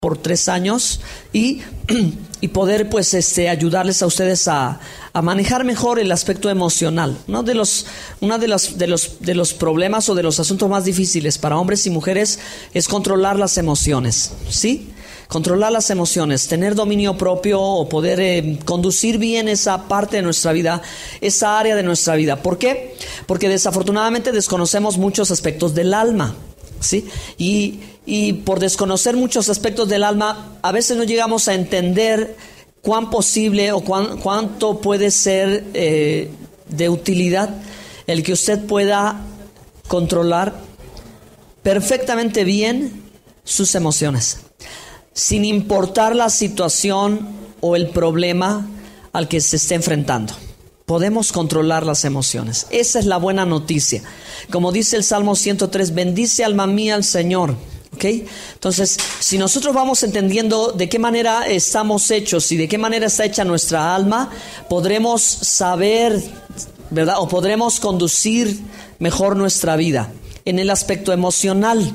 por 3 años y poder pues ayudarles a ustedes a manejar mejor el aspecto emocional. Uno de los problemas o de los asuntos más difíciles para hombres y mujeres es controlar las emociones, ¿sí? Controlar las emociones, tener dominio propio o poder conducir bien esa parte de nuestra vida, esa área de nuestra vida. ¿Por qué? Porque desafortunadamente desconocemos muchos aspectos del alma, ¿sí? Y por desconocer muchos aspectos del alma, a veces no llegamos a entender cuán posible o cuánto puede ser de utilidad el que usted pueda controlar perfectamente bien sus emociones, sin importar la situación o el problema al que se esté enfrentando. Podemos controlar las emociones. Esa es la buena noticia. Como dice el Salmo 103, bendice alma mía al Señor. ¿Okay? Entonces, si nosotros vamos entendiendo de qué manera estamos hechos y de qué manera está hecha nuestra alma, podremos saber, ¿verdad? O podremos conducir mejor nuestra vida en el aspecto emocional.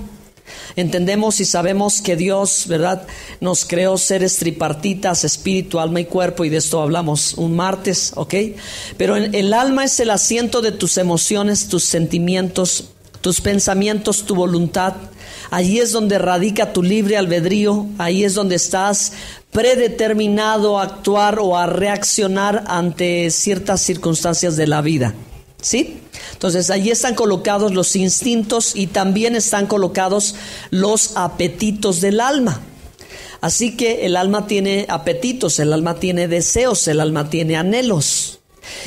Entendemos y sabemos que Dios, ¿verdad?, nos creó seres tripartitas, espíritu, alma y cuerpo, y de esto hablamos un martes, ¿ok? Pero el alma es el asiento de tus emociones, tus sentimientos, tus pensamientos, tu voluntad. Allí es donde radica tu libre albedrío, ahí es donde estás predeterminado a actuar o a reaccionar ante ciertas circunstancias de la vida, ¿sí? Entonces allí están colocados los instintos y también están colocados los apetitos del alma. Así que el alma tiene apetitos, el alma tiene deseos, el alma tiene anhelos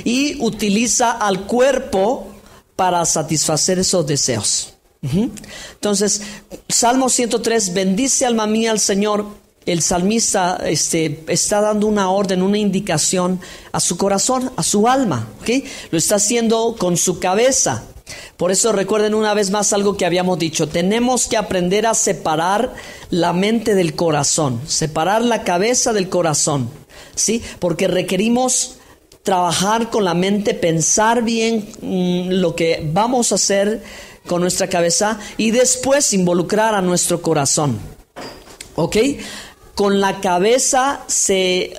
y utiliza al cuerpo para satisfacer esos deseos. Entonces, Salmo 103, bendice alma mía al Señor. El salmista está dando una orden, una indicación a su corazón, a su alma, ¿okay? Lo está haciendo con su cabeza. Por eso recuerden una vez más algo que habíamos dicho. Tenemos que aprender a separar la mente del corazón, separar la cabeza del corazón, ¿sí? Porque requerimos trabajar con la mente, pensar bien lo que vamos a hacer con nuestra cabeza y después involucrar a nuestro corazón, ¿ok? Con la cabeza se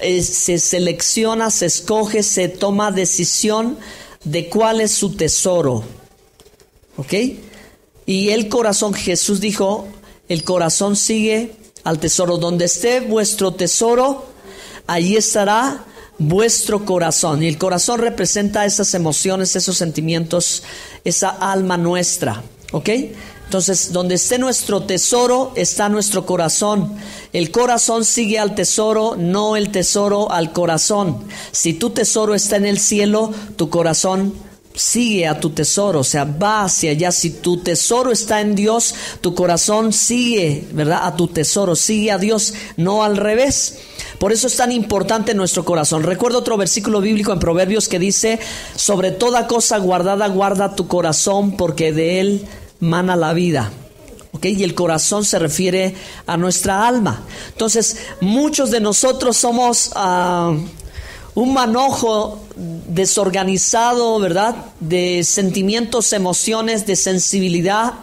selecciona, se escoge, se toma decisión de cuál es su tesoro, ¿ok? Y el corazón, Jesús dijo, el corazón sigue al tesoro. Donde esté vuestro tesoro, allí estará vuestro corazón. Y el corazón representa esas emociones, esos sentimientos, esa alma nuestra, ¿ok? Entonces, donde esté nuestro tesoro, está nuestro corazón. El corazón sigue al tesoro, no el tesoro al corazón. Si tu tesoro está en el cielo, tu corazón sigue a tu tesoro, o sea, va hacia allá. Si tu tesoro está en Dios, tu corazón sigue, ¿verdad?, a tu tesoro, sigue a Dios, no al revés. Por eso es tan importante nuestro corazón. Recuerdo otro versículo bíblico en Proverbios que dice, sobre toda cosa guardada, guarda tu corazón, porque de él mana la vida. ¿Ok? Y el corazón se refiere a nuestra alma. Entonces, muchos de nosotros somos un manojo desorganizado, ¿verdad?, de sentimientos, emociones, de sensibilidad,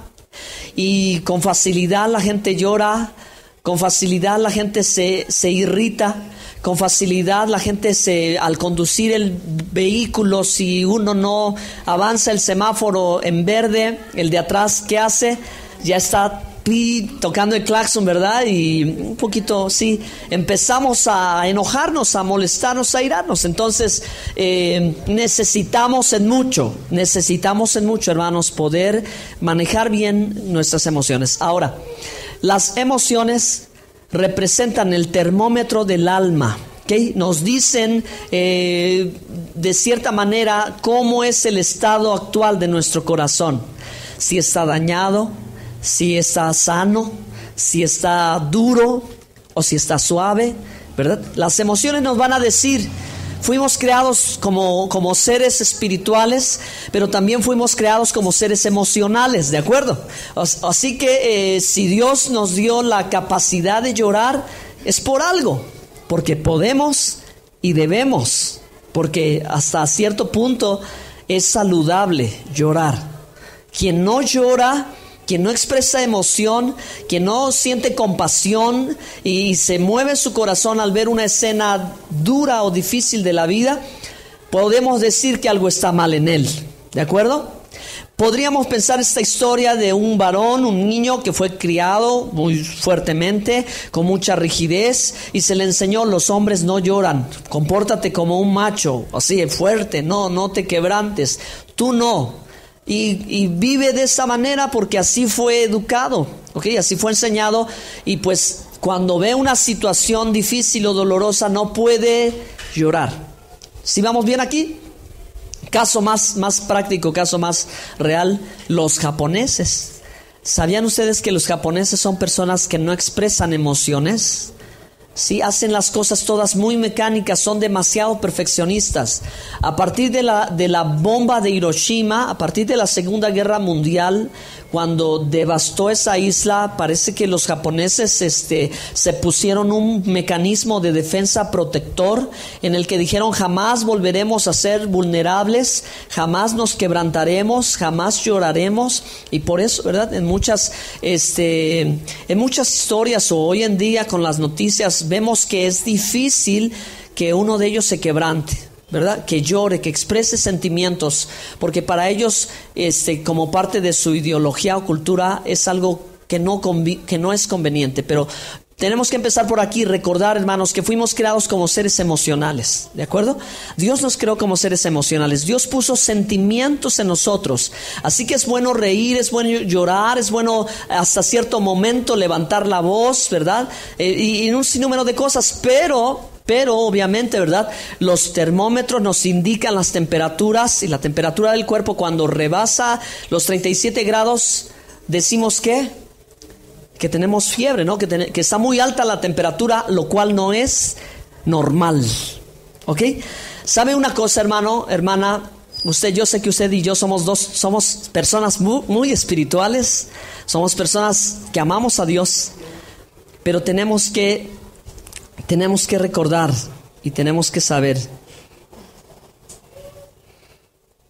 y con facilidad la gente llora, con facilidad la gente se irrita, con facilidad la gente al conducir el vehículo, si uno no avanza el semáforo en verde, el de atrás, ¿qué hace? Ya está tocando el claxon, ¿verdad? Y un poquito, sí, empezamos a enojarnos, a molestarnos, a irarnos. Entonces, necesitamos en mucho, hermanos, poder manejar bien nuestras emociones. Ahora, las emociones representan el termómetro del alma, ¿okay? Nos dicen de cierta manera cómo es el estado actual de nuestro corazón. Si está dañado, si está sano, si está duro o si está suave, ¿verdad? Las emociones nos van a decir. Fuimos creados como seres espirituales, pero también fuimos creados como seres emocionales, ¿de acuerdo? Así que si Dios nos dio la capacidad de llorar, es por algo, porque podemos y debemos, porque hasta cierto punto es saludable llorar. Quien no llora, quien no expresa emoción, quien no siente compasión y se mueve su corazón al ver una escena dura o difícil de la vida, podemos decir que algo está mal en él. ¿De acuerdo? Podríamos pensar esta historia de un varón, un niño que fue criado muy fuertemente, con mucha rigidez, y se le enseñó: los hombres no lloran, compórtate como un macho, así fuerte, no te quebrantes, tú no. Y vive de esa manera porque así fue educado, ¿okay? Así fue enseñado, y pues cuando ve una situación difícil o dolorosa no puede llorar. ¿Sí vamos bien aquí? Caso más práctico, caso más real, los japoneses. ¿Sabían ustedes que los japoneses son personas que no expresan emociones? Sí, hacen las cosas todas muy mecánicas, son demasiado perfeccionistas. A partir de la bomba de Hiroshima, a partir de la Segunda Guerra Mundial, cuando devastó esa isla, parece que los japoneses se pusieron un mecanismo de defensa protector en el que dijeron: jamás volveremos a ser vulnerables, jamás nos quebrantaremos, jamás lloraremos. Y por eso, ¿verdad? En muchas historias o hoy en día con las noticias vemos que es difícil que uno de ellos se quebrante, ¿verdad? Que llore, que exprese sentimientos, porque para ellos, como parte de su ideología o cultura, es algo que no es conveniente. Pero tenemos que empezar por aquí, recordar, hermanos, que fuimos creados como seres emocionales, ¿de acuerdo? Dios nos creó como seres emocionales. Dios puso sentimientos en nosotros. Así que es bueno reír, es bueno llorar, es bueno hasta cierto momento levantar la voz, ¿verdad? Y un sinnúmero de cosas, pero obviamente, ¿verdad? Los termómetros nos indican las temperaturas, y la temperatura del cuerpo cuando rebasa los 37 grados, decimos que tenemos fiebre, ¿no? Que está muy alta la temperatura, lo cual no es normal. ¿Ok? ¿Sabe una cosa, hermano, hermana? Yo sé que usted y yo somos personas muy, muy espirituales, somos personas que amamos a Dios, pero tenemos que recordar y tenemos que saber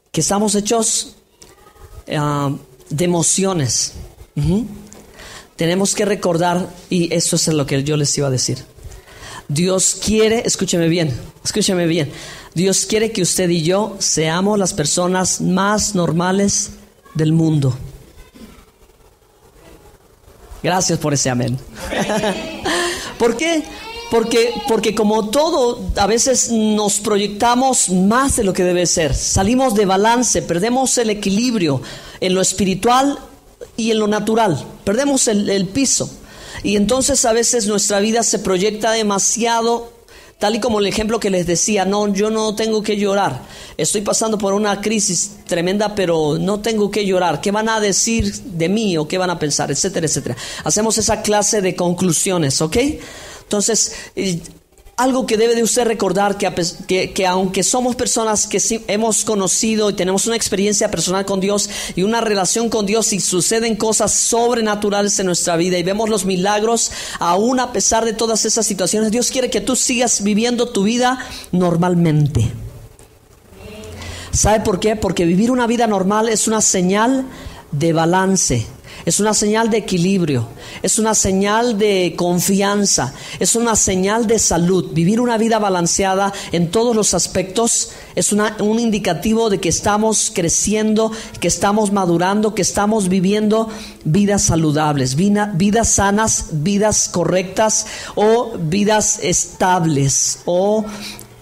que estamos hechos de emociones. Tenemos que recordar, y eso es lo que yo les iba a decir. Dios quiere, escúcheme bien, Dios quiere que usted y yo seamos las personas más normales del mundo. Gracias por ese amén. ¿Por qué? Porque como todo, a veces nos proyectamos más de lo que debe ser. Salimos de balance, perdemos el equilibrio en lo espiritual y en lo natural. Perdemos el piso. Y entonces a veces nuestra vida se proyecta demasiado, tal y como el ejemplo que les decía: no, yo no tengo que llorar. Estoy pasando por una crisis tremenda, pero no tengo que llorar. ¿Qué van a decir de mí o qué van a pensar? Etcétera, etcétera. Hacemos esa clase de conclusiones, ¿ok? Entonces, algo que debe de usted recordar, que aunque somos personas que sí hemos conocido y tenemos una experiencia personal con Dios y una relación con Dios, y suceden cosas sobrenaturales en nuestra vida y vemos los milagros, aún a pesar de todas esas situaciones, Dios quiere que tú sigas viviendo tu vida normalmente. ¿Sabe por qué? Porque vivir una vida normal es una señal de balance. Es una señal de equilibrio, es una señal de confianza, es una señal de salud. Vivir una vida balanceada en todos los aspectos es un indicativo de que estamos creciendo, que estamos madurando, que estamos viviendo vidas saludables, vidas sanas, vidas correctas o vidas estables o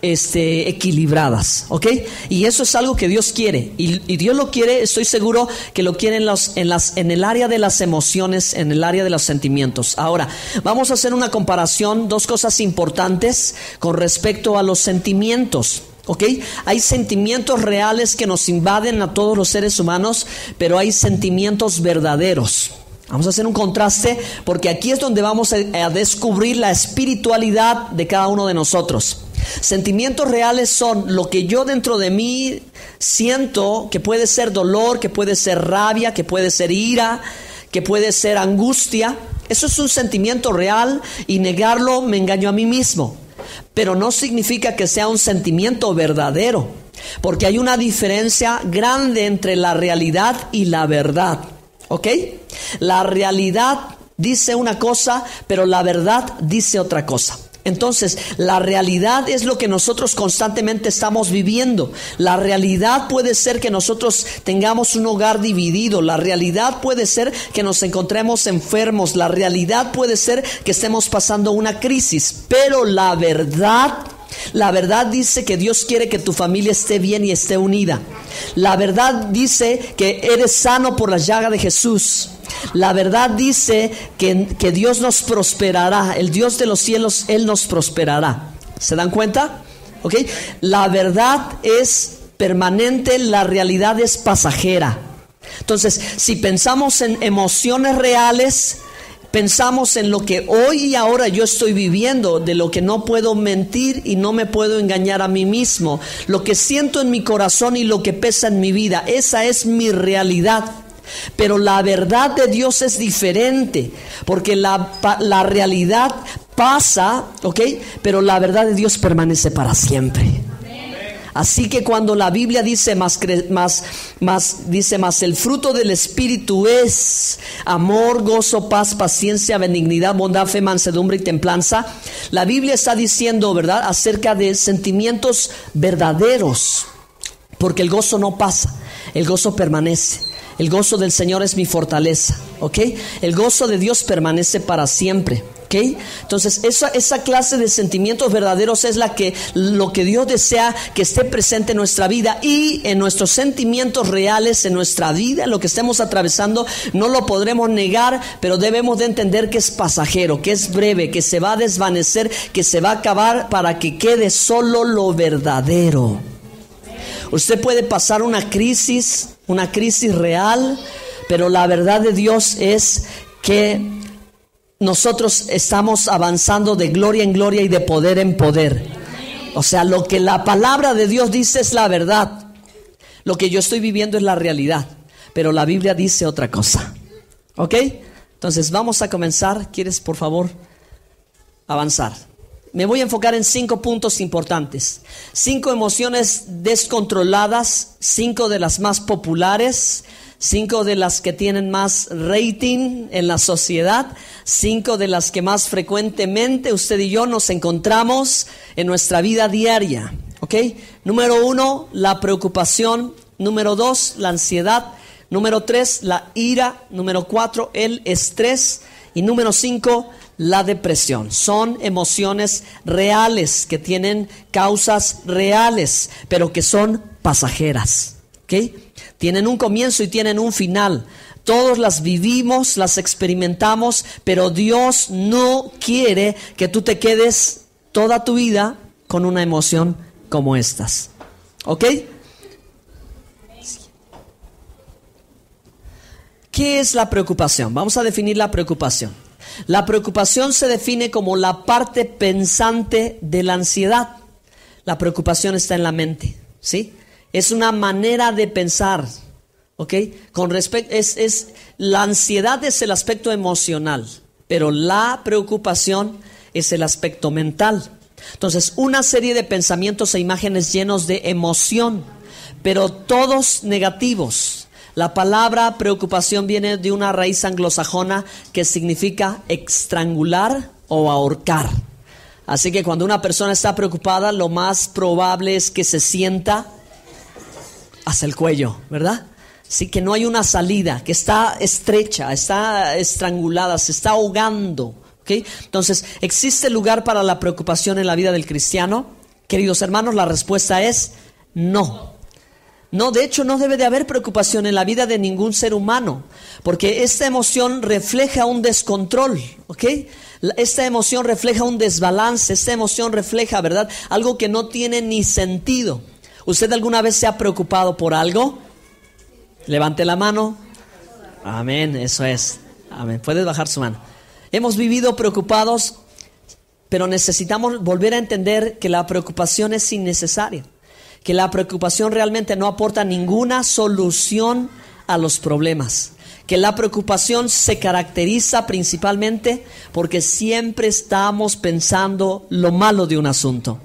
equilibradas, ¿ok? Y eso es algo que Dios quiere, y Dios lo quiere, estoy seguro que lo quiere en el área de las emociones, en el área de los sentimientos. Ahora, vamos a hacer una comparación, dos cosas importantes con respecto a los sentimientos. ¿Ok? Hay sentimientos reales que nos invaden a todos los seres humanos, pero hay sentimientos verdaderos. Vamos a hacer un contraste, porque aquí es donde vamos a descubrir la espiritualidad de cada uno de nosotros. Sentimientos reales son lo que yo dentro de mí siento, que puede ser dolor, que puede ser rabia, que puede ser ira, que puede ser angustia. Eso es un sentimiento real, y negarlo me engaño a mí mismo. Pero no significa que sea un sentimiento verdadero, porque hay una diferencia grande entre la realidad y la verdad. ¿Ok? La realidad dice una cosa, pero la verdad dice otra cosa. Entonces, la realidad es lo que nosotros constantemente estamos viviendo. La realidad puede ser que nosotros tengamos un hogar dividido. La realidad puede ser que nos encontremos enfermos. La realidad puede ser que estemos pasando una crisis. Pero la verdad dice que Dios quiere que tu familia esté bien y esté unida. La verdad dice que eres sano por la llaga de Jesús. La verdad dice que Dios nos prosperará. El Dios de los cielos, Él nos prosperará. ¿Se dan cuenta? ¿Ok? La verdad es permanente, la realidad es pasajera. Entonces, si pensamos en emociones reales, pensamos en lo que hoy y ahora yo estoy viviendo, de lo que no puedo mentir y no me puedo engañar a mí mismo, lo que siento en mi corazón y lo que pesa en mi vida, esa es mi realidad. Pero la verdad de Dios es diferente, porque la realidad pasa, ¿ok? Pero la verdad de Dios permanece para siempre. Así que cuando la Biblia dice más el fruto del Espíritu es amor, gozo, paz, paciencia, benignidad, bondad, fe, mansedumbre y templanza, la Biblia está diciendo, ¿verdad?, acerca de sentimientos verdaderos, porque el gozo no pasa, el gozo permanece. El gozo del Señor es mi fortaleza, ¿ok? El gozo de Dios permanece para siempre, ¿ok? Entonces esa clase de sentimientos verdaderos es lo que Dios desea que esté presente en nuestra vida, y en nuestros sentimientos reales, en nuestra vida, en lo que estemos atravesando, no lo podremos negar, pero debemos de entender que es pasajero, que es breve, que se va a desvanecer, que se va a acabar para que quede solo lo verdadero. Usted puede pasar una crisis real, pero la verdad de Dios es que nosotros estamos avanzando de gloria en gloria y de poder en poder. O sea, lo que la palabra de Dios dice es la verdad. Lo que yo estoy viviendo es la realidad, pero la Biblia dice otra cosa. ¿Ok? Entonces vamos a comenzar. ¿Quieres, por favor, avanzar? Me voy a enfocar en 5 puntos importantes. 5 emociones descontroladas, 5 de las más populares, 5 de las que tienen más rating en la sociedad, 5 de las que más frecuentemente usted y yo nos encontramos en nuestra vida diaria. ¿Ok? Número 1, la preocupación. Número 2, la ansiedad. Número 3, la ira. Número 4, el estrés. Y número 5, la depresión. Son emociones reales que tienen causas reales, pero que son pasajeras. ¿Ok? Tienen un comienzo y tienen un final. Todos las vivimos, las experimentamos, pero Dios no quiere que tú te quedes toda tu vida con una emoción como estas. ¿Ok? ¿Qué es la preocupación? Vamos a definir la preocupación. La preocupación se define como la parte pensante de la ansiedad. La preocupación está en la mente, ¿sí? Es una manera de pensar, ¿ok? La ansiedad es el aspecto emocional, pero la preocupación es el aspecto mental. Entonces, una serie de pensamientos e imágenes llenos de emoción, pero todos negativos. La palabra preocupación viene de una raíz anglosajona que significa estrangular o ahorcar. Así que cuando una persona está preocupada, lo más probable es que se sienta hacia el cuello, ¿verdad? Sí, que no hay una salida, que está estrecha, está estrangulada, se está ahogando. ¿Okay? Entonces, ¿existe lugar para la preocupación en la vida del cristiano? Queridos hermanos, la respuesta es no. No, de hecho no debe de haber preocupación en la vida de ningún ser humano, porque esta emoción refleja un descontrol, ¿ok? Esta emoción refleja un desbalance, esta emoción refleja, ¿verdad?, algo que no tiene ni sentido. ¿Usted alguna vez se ha preocupado por algo? Levante la mano. Amén, eso es. Amén, puedes bajar su mano. Hemos vivido preocupados, pero necesitamos volver a entender que la preocupación es innecesaria. Que la preocupación realmente no aporta ninguna solución a los problemas. Que la preocupación se caracteriza principalmente porque siempre estamos pensando lo malo de un asunto.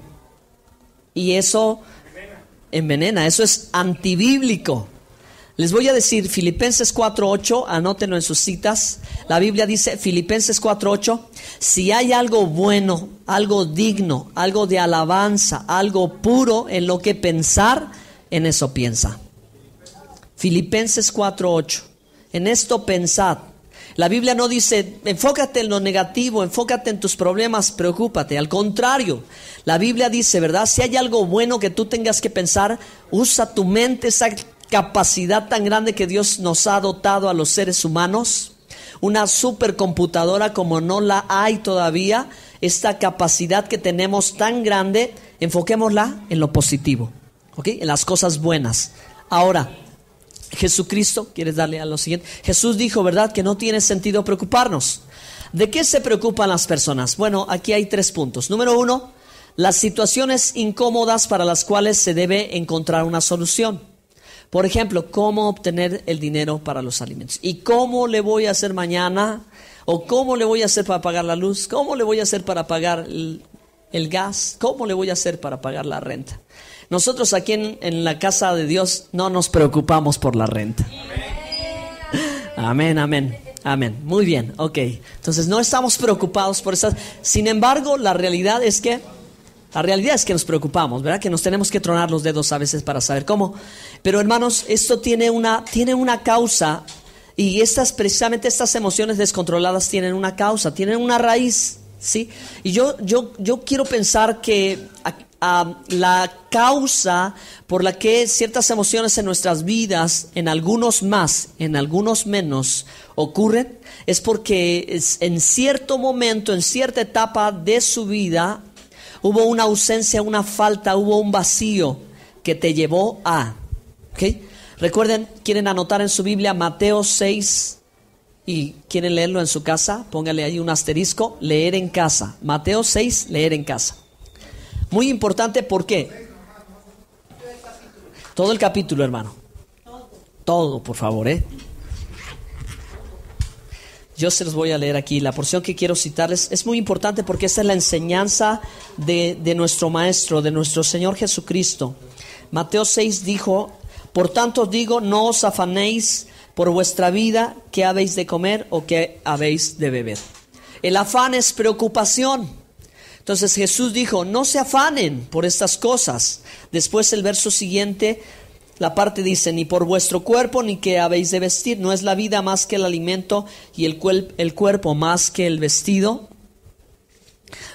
Y eso envenena, eso es antibíblico. Les voy a decir Filipenses 4:8, anótenlo en sus citas. La Biblia dice, Filipenses 4:8, si hay algo bueno, algo digno, algo de alabanza, algo puro en lo que pensar, en eso piensa. Filipenses 4:8, en esto pensad. La Biblia no dice, enfócate en lo negativo, enfócate en tus problemas, preocúpate. Al contrario, la Biblia dice, ¿verdad? Si hay algo bueno que tú tengas que pensar, usa tu mente, esa capacidad tan grande que Dios nos ha dotado a los seres humanos, una supercomputadora como no la hay todavía, esta capacidad que tenemos tan grande, enfoquémosla en lo positivo, ¿ok? En las cosas buenas. Ahora, Jesucristo, ¿quieres darle a lo siguiente? Jesús dijo, ¿verdad?, que no tiene sentido preocuparnos. ¿De qué se preocupan las personas? Bueno, aquí hay 3 puntos. Número 1, las situaciones incómodas para las cuales se debe encontrar una solución. Por ejemplo, ¿cómo obtener el dinero para los alimentos? ¿Y cómo le voy a hacer mañana? ¿O cómo le voy a hacer para pagar la luz? ¿Cómo le voy a hacer para pagar el gas? ¿Cómo le voy a hacer para pagar la renta? Nosotros aquí en la casa de Dios no nos preocupamos por la renta. Amén, amén, amén. Muy bien, ok. Entonces no estamos preocupados por esas. Sin embargo, la realidad es que nos preocupamos, ¿verdad? Que nos tenemos que tronar los dedos a veces para saber cómo. Pero hermanos, esto tiene una causa, y precisamente estas emociones descontroladas tienen una causa, tienen una raíz, ¿sí? Y yo quiero pensar que la causa por la que ciertas emociones en nuestras vidas, en algunos más, en algunos menos, ocurren, es porque en cierto momento, en cierta etapa de su vida, hubo una ausencia, una falta, hubo un vacío que te llevó a, ¿ok? Recuerden, quieren anotar en su Biblia Mateo 6 y quieren leerlo en su casa, póngale ahí un asterisco, leer en casa. Mateo 6, leer en casa. Muy importante, ¿por qué? Todo el capítulo, hermano. Todo, por favor, Yo se los voy a leer aquí. La porción que quiero citarles es muy importante porque esta es la enseñanza de nuestro Maestro, de nuestro Señor Jesucristo. Mateo 6 dijo, por tanto os digo, no os afanéis por vuestra vida, qué habéis de comer o qué habéis de beber. El afán es preocupación. Entonces Jesús dijo, no se afanen por estas cosas. Después el verso siguiente, la parte dice, ni por vuestro cuerpo ni qué habéis de vestir. ¿No es la vida más que el alimento y el cuerpo más que el vestido?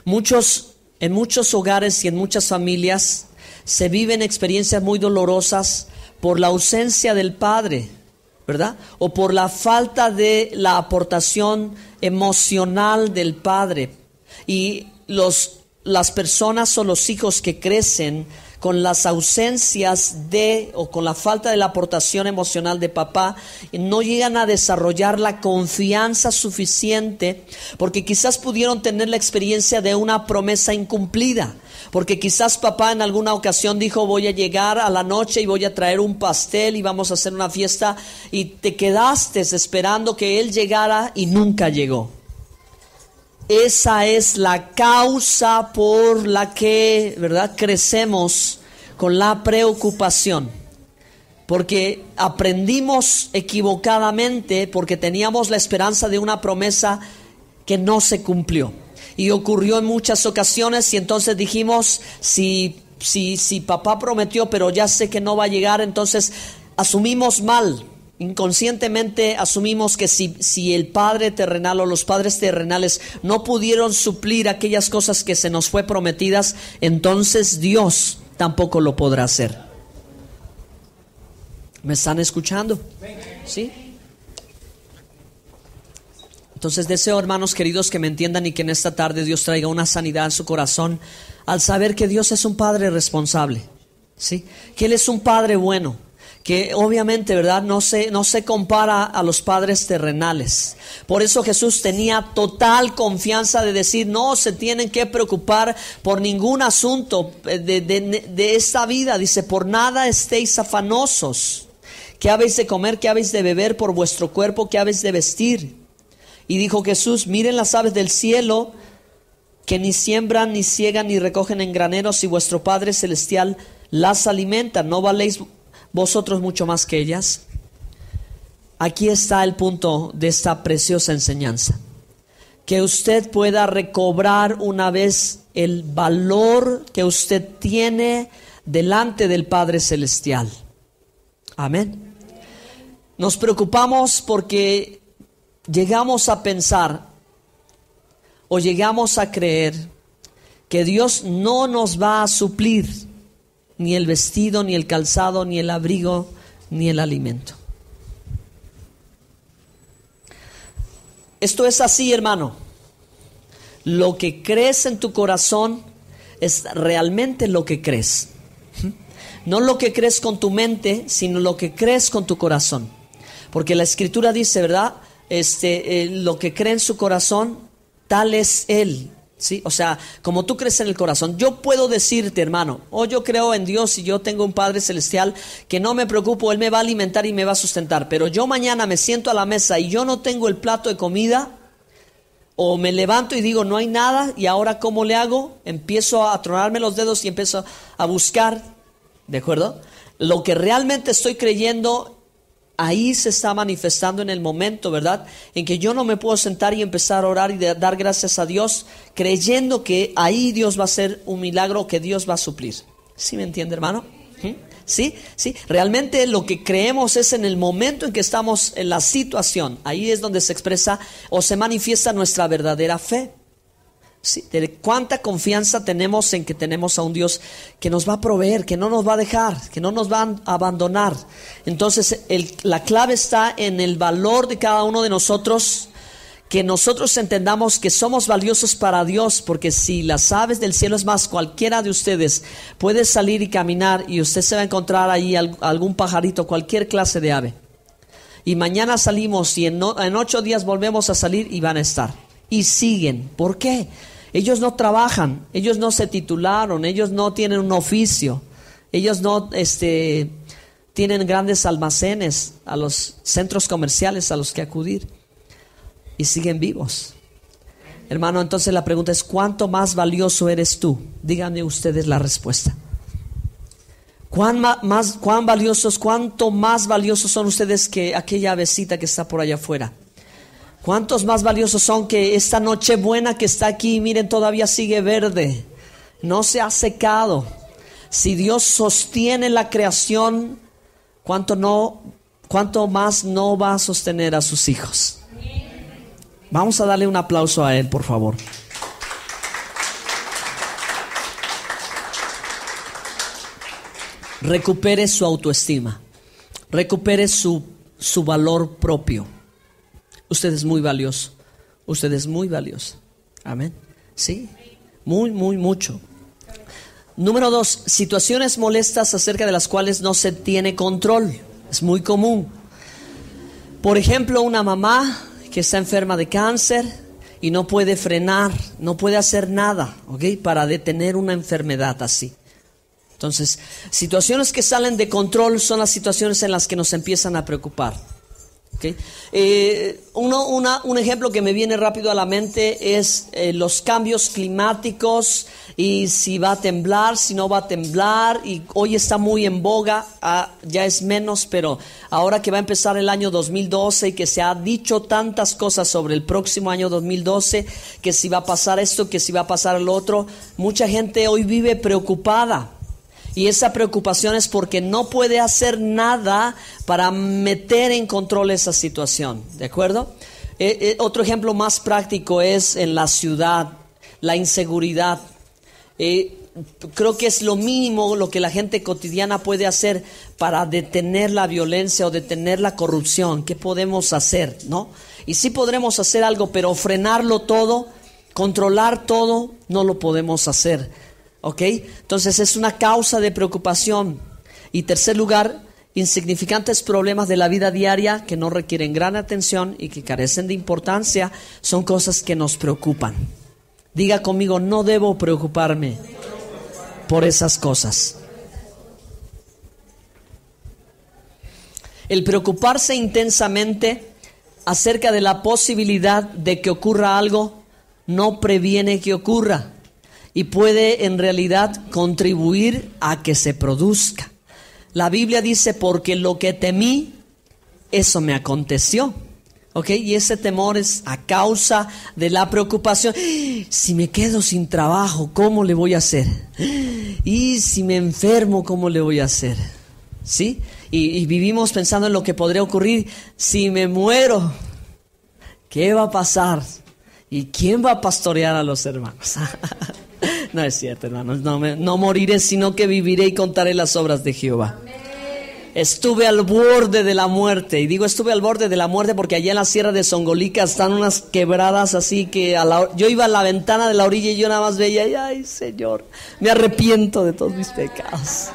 En muchos hogares y en muchas familias se viven experiencias muy dolorosas por la ausencia del padre, ¿verdad? O por la falta de la aportación emocional del padre. Y las personas o los hijos que crecen con las ausencias o con la falta de la aportación emocional de papá, no llegan a desarrollar la confianza suficiente, porque quizás pudieron tener la experiencia de una promesa incumplida, porque quizás papá en alguna ocasión dijo, voy a llegar a la noche y voy a traer un pastel y vamos a hacer una fiesta, y te quedaste esperando que él llegara y nunca llegó. Esa es la causa por la que, ¿verdad?, crecemos con la preocupación. Porque aprendimos equivocadamente, porque teníamos la esperanza de una promesa que no se cumplió. Y ocurrió en muchas ocasiones, y entonces dijimos, si papá prometió, pero ya sé que no va a llegar, entonces asumimos mal. Inconscientemente asumimos que si el padre terrenal o los padres terrenales no pudieron suplir aquellas cosas que se nos fue prometidas, entonces Dios tampoco lo podrá hacer. ¿Me están escuchando? ¿Sí? Entonces deseo, hermanos queridos, que me entiendan y que en esta tarde Dios traiga una sanidad en su corazón al saber que Dios es un Padre responsable, ¿sí? Que Él es un Padre bueno, que obviamente, ¿verdad?, no se compara a los padres terrenales. Por eso Jesús tenía total confianza de decir, no se tienen que preocupar por ningún asunto de esta vida. Dice, por nada estéis afanosos. ¿Qué habéis de comer? ¿Qué habéis de beber? Por vuestro cuerpo, ¿qué habéis de vestir? Y dijo Jesús, miren las aves del cielo, que ni siembran, ni ciegan, ni recogen en graneros, y vuestro Padre Celestial las alimenta. ¿No valéis vosotros mucho más que ellas? aquí está el punto de esta preciosa enseñanza. Que usted pueda recobrar una vez el valor que usted tiene delante del Padre Celestial. Amén. Nos preocupamos porque llegamos a pensar o llegamos a creer que Dios no nos va a suplir ni el vestido, ni el calzado, ni el abrigo, ni el alimento. Esto es así, hermano. Lo que crees en tu corazón es realmente lo que crees. No lo que crees con tu mente, sino lo que crees con tu corazón. Porque la Escritura dice, ¿verdad? Lo que cree en su corazón, tal es él. ¿Sí? O sea, como tú crees en el corazón. Yo puedo decirte, hermano, yo creo en Dios y yo tengo un Padre Celestial que no me preocupo, Él me va a alimentar y me va a sustentar. Pero yo mañana me siento a la mesa y yo no tengo el plato de comida, o me levanto y digo, no hay nada, y ahora ¿cómo le hago? Empiezo a tronarme los dedos y empiezo a buscar, ¿de acuerdo? Lo que realmente estoy creyendo, ahí se está manifestando en el momento, ¿verdad? En que yo no me puedo sentar y empezar a orar y dar gracias a Dios, creyendo que ahí Dios va a hacer un milagro, que Dios va a suplir. ¿Sí me entiende, hermano? ¿Sí? Realmente lo que creemos es en el momento en que estamos en la situación. Ahí es donde se expresa o se manifiesta nuestra verdadera fe. ¿Sí? De cuánta confianza tenemos en que tenemos a un Dios que nos va a proveer, que no nos va a dejar, que no nos va a abandonar. Entonces la clave está en el valor de cada uno de nosotros, que nosotros entendamos que somos valiosos para Dios, porque si las aves del cielo, es más, cualquiera de ustedes puede salir y caminar y usted se va a encontrar ahí algún pajarito, cualquier clase de ave, y mañana salimos y en 8 días volvemos a salir y van a estar y siguen. ¿Por qué? Ellos no trabajan, ellos no se titularon, ellos no tienen un oficio, ellos no tienen grandes almacenes, a los centros comerciales a los que acudir, y siguen vivos. Hermano, entonces la pregunta es, ¿cuánto más valioso eres tú? Díganme ustedes la respuesta. ¿Cuánto más valiosos son ustedes que aquella avecita que está por allá afuera? ¿Cuántos más valiosos son que esta noche buena que está aquí? Miren, todavía sigue verde, no se ha secado. Si Dios sostiene la creación, ¿cuánto más no va a sostener a sus hijos? Vamos a darle un aplauso a Él, por favor. Recupere su autoestima. Recupere su valor propio. Usted es muy valioso. Usted es muy valioso. Amén. Sí. Mucho. Número 2, situaciones molestas acerca de las cuales no se tiene control. Es muy común. Por ejemplo, una mamá que está enferma de cáncer y no puede frenar, no puede hacer nada, ¿ok?, para detener una enfermedad así. Entonces, situaciones que salen de control son las situaciones en las que nos empiezan a preocupar. ¿Okay? Un ejemplo que me viene rápido a la mente es los cambios climáticos, y si va a temblar, si no va a temblar, y hoy está muy en boga, ya es menos, pero ahora que va a empezar el año 2012 y que se ha dicho tantas cosas sobre el próximo año 2012, que si va a pasar esto, que si va a pasar lo otro, mucha gente hoy vive preocupada. Y esa preocupación es porque no puede hacer nada para meter en control esa situación, ¿de acuerdo? Otro ejemplo más práctico es en la ciudad, la inseguridad. Creo que es lo mínimo lo que la gente cotidiana puede hacer para detener la violencia o detener la corrupción. ¿Qué podemos hacer, no? Y sí podremos hacer algo, pero frenarlo todo, controlar todo, no lo podemos hacer. ¿Ok? Entonces es una causa de preocupación. Y tercer lugar, insignificantes problemas de la vida diaria que no requieren gran atención y que carecen de importancia, son cosas que nos preocupan. Diga conmigo, no debo preocuparme por esas cosas. El preocuparse intensamente acerca de la posibilidad de que ocurra algo no previene que ocurra, y puede en realidad contribuir a que se produzca. La Biblia dice, porque lo que temí, eso me aconteció. ¿Ok? Y ese temor es a causa de la preocupación. Si me quedo sin trabajo, ¿cómo le voy a hacer? Y si me enfermo, ¿cómo le voy a hacer? ¿Sí? Y vivimos pensando en lo que podría ocurrir. Si me muero, ¿qué va a pasar? ¿Y quién va a pastorear a los hermanos? No es cierto, hermanos. No moriré, sino que viviré y contaré las obras de Jehová. Estuve al borde de la muerte. Y digo estuve al borde de la muerte porque allá en la sierra de Songolica están unas quebradas así que yo iba a la ventana de la orilla y yo nada más veía y ay, Señor, me arrepiento de todos mis pecados.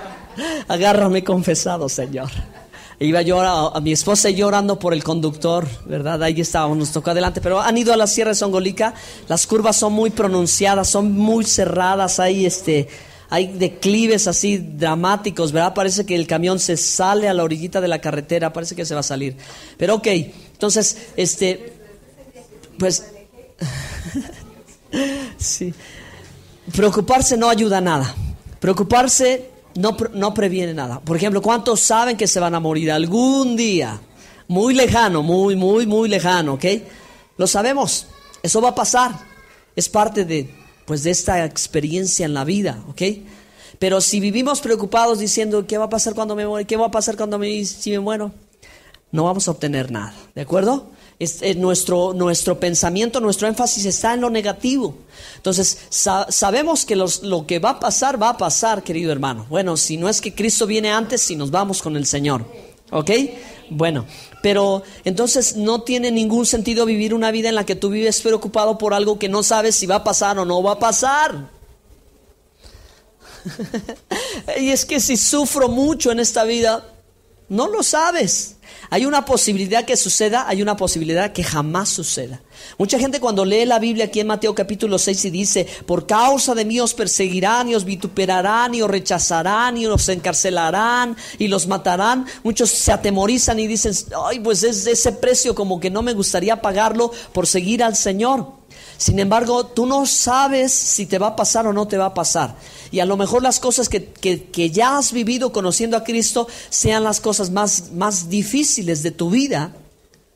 Agárrame confesado, Señor. Iba yo a mi esposa y yo orando por el conductor, ¿verdad? Ahí estábamos, nos tocó adelante. Pero han ido a la sierra de Songolica. Las curvas son muy pronunciadas, son muy cerradas. Hay declives así dramáticos, ¿verdad? Parece que el camión se sale a la orillita de la carretera, parece que se va a salir. Pero ok, entonces, pues, sí. Preocuparse no ayuda a nada. Preocuparse no previene nada. Por ejemplo, ¿cuántos saben que se van a morir algún día? Muy lejano, muy lejano, ¿ok? Lo sabemos, eso va a pasar. Es parte de esta experiencia en la vida, ¿ok? Pero si vivimos preocupados diciendo ¿qué va a pasar cuando me muera? ¿Qué va a pasar si me muero? No vamos a obtener nada, ¿de acuerdo? Nuestro pensamiento, nuestro énfasis está en lo negativo. Entonces sabemos que lo que va a pasar, querido hermano. Bueno, si no es que Cristo viene antes, si nos vamos con el Señor, ¿ok? Bueno, pero entonces no tiene ningún sentido vivir una vida en la que tú vives preocupado por algo que no sabes si va a pasar o no va a pasar. Y es que si sufro mucho en esta vida, no lo sabes. Hay una posibilidad que suceda, hay una posibilidad que jamás suceda. Mucha gente cuando lee la Biblia aquí en Mateo capítulo 6 y dice, por causa de mí os perseguirán y os vituperarán y os rechazarán y os encarcelarán y los matarán. Muchos se atemorizan y dicen, ay, pues es ese precio como que no me gustaría pagarlo por seguir al Señor. Sin embargo, tú no sabes si te va a pasar o no te va a pasar. Y a lo mejor las cosas que ya has vivido conociendo a Cristo sean las cosas más difíciles de tu vida,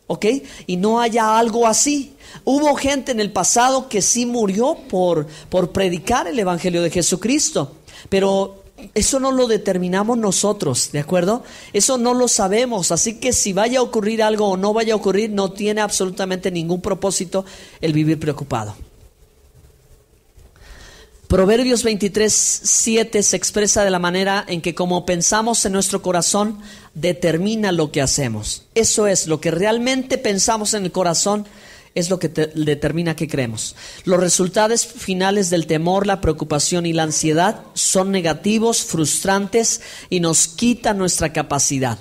¿ok? Y no haya algo así. Hubo gente en el pasado que sí murió por predicar el Evangelio de Jesucristo, pero eso no lo determinamos nosotros, ¿de acuerdo? Eso no lo sabemos, así que si vaya a ocurrir algo o no vaya a ocurrir, no tiene absolutamente ningún propósito el vivir preocupado. Proverbios 23:7 se expresa de la manera en que como pensamos en nuestro corazón, determina lo que hacemos. Eso es, lo que realmente pensamos en el corazón es lo que determina qué creemos. Los resultados finales del temor, la preocupación y la ansiedad son negativos, frustrantes y nos quitan nuestra capacidad.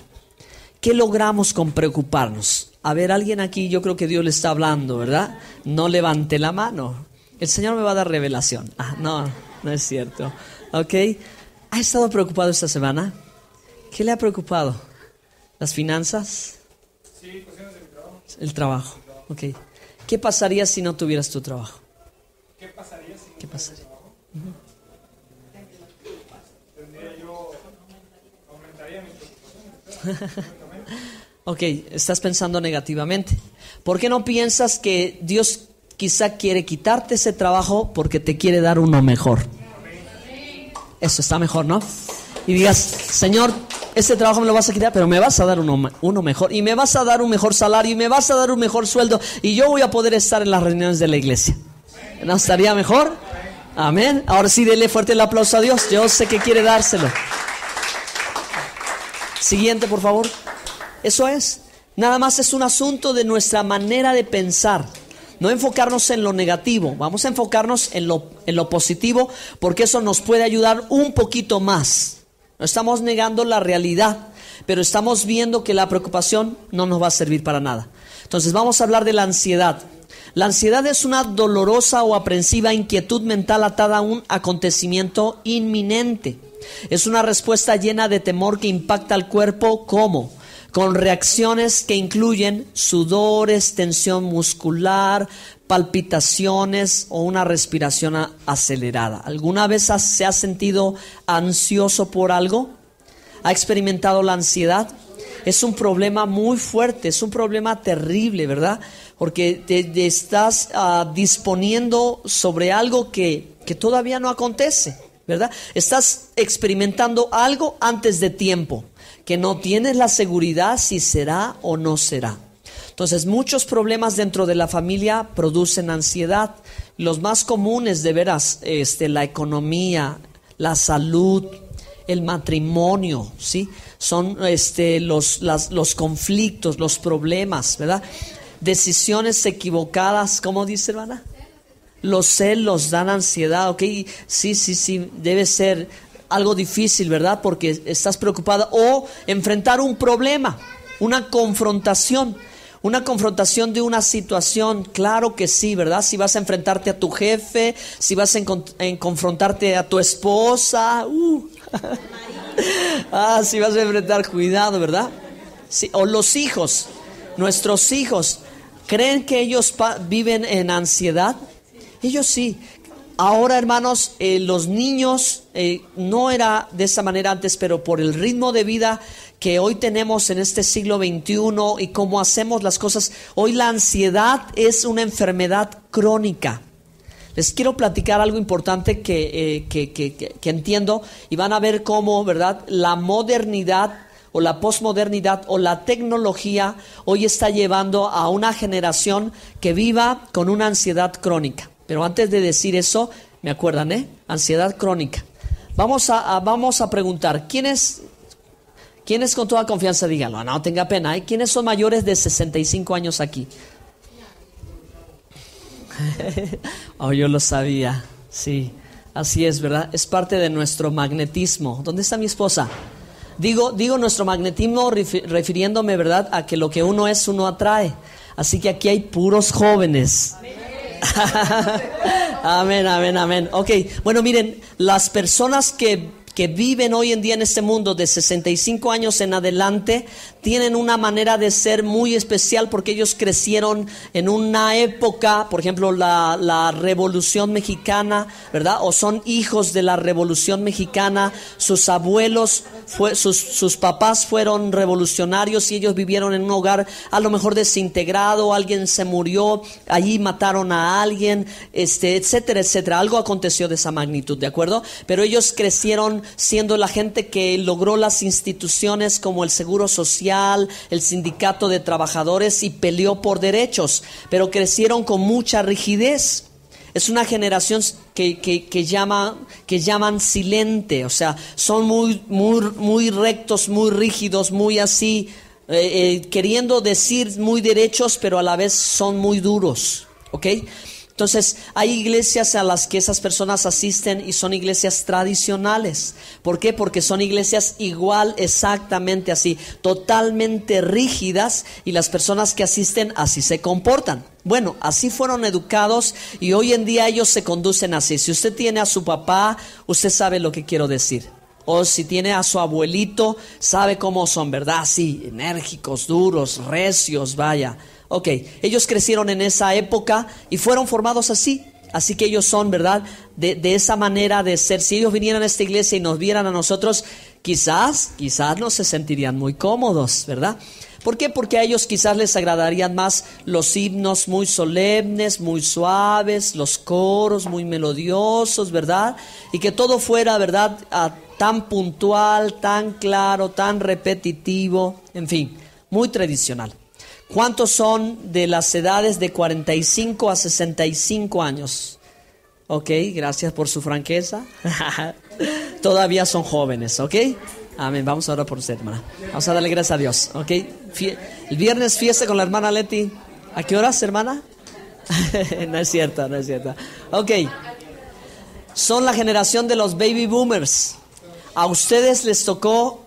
¿Qué logramos con preocuparnos? A ver, alguien aquí, yo creo que Dios le está hablando, ¿verdad? No levante la mano. El Señor me va a dar revelación. No es cierto. ¿Ok? ¿Ha estado preocupado esta semana? ¿Qué le ha preocupado? ¿Las finanzas? Sí, cuestiones de mi trabajo. El trabajo. Ok. ¿Qué pasaría si no tuvieras tu trabajo? ¿Qué pasaría si no ¿Qué pasaría? Uh-huh. Aumentaría mi preocupación. Ok, estás pensando negativamente. ¿Por qué no piensas que Dios quizá quiere quitarte ese trabajo porque te quiere dar uno mejor? Eso está mejor, ¿no? Y digas, Señor, ese trabajo me lo vas a quitar, pero me vas a dar uno mejor, y me vas a dar un mejor salario, y me vas a dar un mejor sueldo, y yo voy a poder estar en las reuniones de la iglesia. ¿No estaría mejor? Amén. Ahora sí, dele fuerte el aplauso a Dios. Yo sé que quiere dárselo. Siguiente, por favor. Eso es. Nada más es un asunto de nuestra manera de pensar. No enfocarnos en lo negativo, vamos a enfocarnos en lo positivo, porque eso nos puede ayudar un poquito más. No estamos negando la realidad, pero estamos viendo que la preocupación no nos va a servir para nada. Entonces vamos a hablar de la ansiedad. La ansiedad es una dolorosa o aprensiva inquietud mental atada a un acontecimiento inminente. Es una respuesta llena de temor que impacta al cuerpo, ¿cómo? Con reacciones que incluyen sudores, tensión muscular, palpitaciones o una respiración acelerada. ¿Alguna vez se ha sentido ansioso por algo? ¿Ha experimentado la ansiedad? es un problema muy fuerte, es un problema terrible, ¿verdad? Porque te estás disponiendo sobre algo que todavía no acontece, ¿verdad? Estás experimentando algo antes de tiempo, que no tienes la seguridad si será o no será. Entonces, muchos problemas dentro de la familia producen ansiedad. Los más comunes, de veras, la economía, la salud, el matrimonio, ¿sí? Son los conflictos, los problemas, ¿verdad? Decisiones equivocadas, ¿cómo dice, hermana? Los celos dan ansiedad, ¿ok? Sí, debe ser algo difícil, ¿verdad? Porque estás preocupada. O enfrentar un problema, una confrontación de una situación, claro que sí, ¿verdad? Si vas a enfrentarte a tu jefe, si vas a confrontarte a tu esposa, si vas a enfrentar, cuidado, ¿verdad? Sí, o los hijos, nuestros hijos, ¿creen que ellos viven en ansiedad? Ellos sí. Ahora, hermanos, los niños, no era de esa manera antes, pero por el ritmo de vida que hoy tenemos en este siglo XXI y cómo hacemos las cosas, hoy la ansiedad es una enfermedad crónica. Les quiero platicar algo importante que entiendo, y van a ver cómo, ¿verdad?, la modernidad o la posmodernidad o la tecnología hoy está llevando a una generación que viva con una ansiedad crónica. Pero antes de decir eso, ¿me acuerdan, ansiedad crónica? Vamos a preguntar, ¿quiénes con toda confianza, díganlo, no tenga pena, ¿quiénes son mayores de 65 años aquí? Yo lo sabía, sí, así es, ¿verdad? Es parte de nuestro magnetismo. ¿Dónde está mi esposa? Digo nuestro magnetismo refiriéndome, ¿verdad?, a que lo que uno es, uno atrae. Así que aquí hay puros jóvenes. Amén. Ok, bueno, miren, las personas que viven hoy en día en este mundo de 65 años en adelante tienen una manera de ser muy especial, porque ellos crecieron en una época, por ejemplo, la Revolución Mexicana, ¿verdad? O son hijos de la Revolución Mexicana. Sus abuelos, sus papás fueron revolucionarios y ellos vivieron en un hogar a lo mejor desintegrado, alguien se murió, allí mataron a alguien, etcétera, etcétera. Algo aconteció de esa magnitud, ¿de acuerdo? Pero ellos crecieron siendo la gente que logró las instituciones como el Seguro Social, el Sindicato de Trabajadores, y peleó por derechos, pero crecieron con mucha rigidez. Es una generación que llaman silente, o sea, son muy rectos, muy rígidos, muy así, queriendo decir muy derechos, pero a la vez son muy duros, ¿ok? Entonces, hay iglesias a las que esas personas asisten y son iglesias tradicionales. ¿Por qué? Porque son iglesias igual, exactamente así, totalmente rígidas, y las personas que asisten así se comportan. Bueno, así fueron educados y hoy en día ellos se conducen así. Si usted tiene a su papá, usted sabe lo que quiero decir. O si tiene a su abuelito, sabe cómo son, ¿verdad? Sí, enérgicos, duros, recios, vaya. Ok, ellos crecieron en esa época y fueron formados así. Así que ellos son, ¿verdad?, de esa manera de ser. Si ellos vinieran a esta iglesia y nos vieran a nosotros, quizás no se sentirían muy cómodos, ¿verdad? ¿Por qué? Porque a ellos quizás les agradarían más los himnos muy solemnes, muy suaves, los coros muy melodiosos, ¿verdad? Y que todo fuera, ¿verdad?, tan puntual, tan claro, tan repetitivo, en fin, muy tradicional. ¿Cuántos son de las edades de 45 a 65 años? Ok, gracias por su franqueza. Todavía son jóvenes, ¿ok? Amén, vamos a orar por usted, hermana. Vamos a darle gracias a Dios, ¿ok? El viernes fiesta con la hermana Leti. ¿A qué horas, hermana? No es cierto. Ok, son la generación de los baby boomers. A ustedes les tocó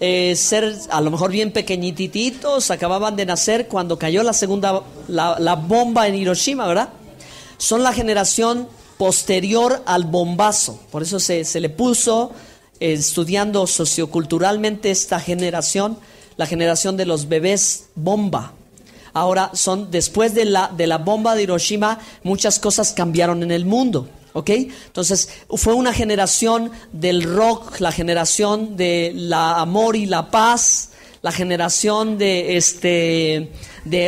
ser a lo mejor bien pequeñititos, acababan de nacer cuando cayó la bomba en Hiroshima, ¿verdad? Son la generación posterior al bombazo, por eso se le puso, estudiando socioculturalmente esta generación, la generación de los bebés bomba. Ahora después de la bomba de Hiroshima, muchas cosas cambiaron en el mundo. ¿Ok? Entonces fue una generación del rock, la generación de la amor y la paz, La generación de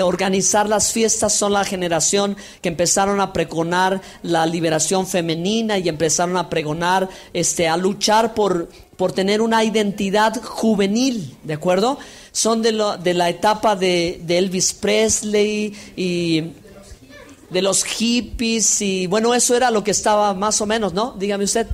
organizar las fiestas son la generación que empezaron a pregonar la liberación femenina y empezaron a pregonar, a luchar por tener una identidad juvenil, ¿de acuerdo? Son de la etapa de Elvis Presley y de los hippies, y bueno, eso era lo que estaba más o menos, ¿no? Dígame usted.